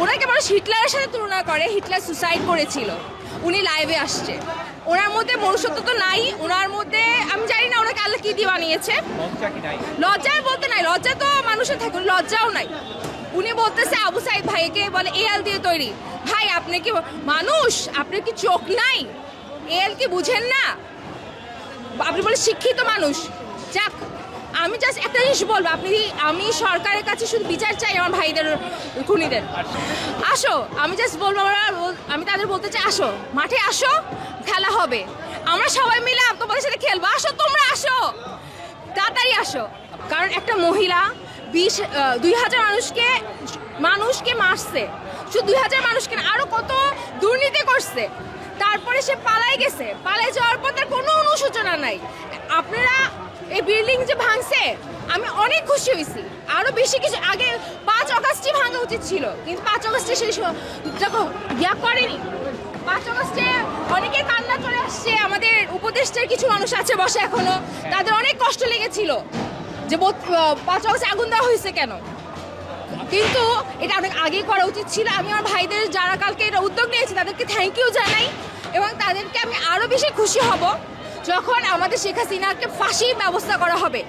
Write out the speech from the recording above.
ওনাকে মানুষ হিটলারের সাথে তুলনা করে। হিটলার সুসাইড করেছিল, উনি লাইভে আসছে। ওনার মধ্যে মনুষ্যত্ব তো নাই, ওনার মধ্যে আমি জানি না ওনাকে আল্লাহ কি দিয়ে বানিয়েছে। লজ্জায় বলতে নাই, লজ্জা তো মানুষের থাকে, লজ্জাও নাই। উনি বলতেছে আবু সাইদ ভাইকে বলে এল দিয়ে তৈরি। ভাই আপনি কি মানুষ? আপনি কি চোখ নাই? এল কি বুঝেন না? আপনি বলে শিক্ষিত মানুষ। যাক, আমি জাস্ট একটা জিনিস বলবো, আমি সরকারের কাছে শুধু বিচার চাই আমার ভাইদের খুনিদের। আসো, আমি জাস্ট বলবো, আমি তাদের বলতে চাই আসো, মাঠে আসো, খেলা হবে, আমরা সবাই মিলে তোমাদের সাথে খেলবো। আসো, তোমরা আসো, তাড়াতাড়ি আসো। কারণ একটা মহিলা 2000 মানুষকে মারছে, শুধু 2000 মানুষকে না, আরো কত দুর্নীতি করছে। তারপরে সে পালাই গেছে, পালাই যাওয়ার পর তার কোনো অনুশোচনা নাই। আপনারা এই বিল্ডিং যে ভাঙছে, আমি অনেক খুশি হয়েছি। আরো বেশি কিছু আগে 5 অগাস্টই ভাঙা উচিত ছিল, কিন্তু 5 অগাস্টে সেই দেখো করেনি। 5 অগাস্টে অনেকের কান্না চলে আসছে। আমাদের উপদেষ্টার কিছু মানুষ আছে বসে এখনো, তাদের অনেক কষ্ট লেগেছিল যে 5 অগাস্টে আগুন দেওয়া হয়েছে কেন, কিন্তু এটা অনেক আগেই করা উচিত ছিল। আমি আমার ভাইদের যারা কালকে এটা উদ্যোগ নিয়েছে তাদেরকে থ্যাংক ইউ জানাই, এবং তাদেরকে আমি আরো বেশি খুশি হব যখন আমাদের শেখ হাসিনাকে ফাঁসির ব্যবস্থা করা হবে।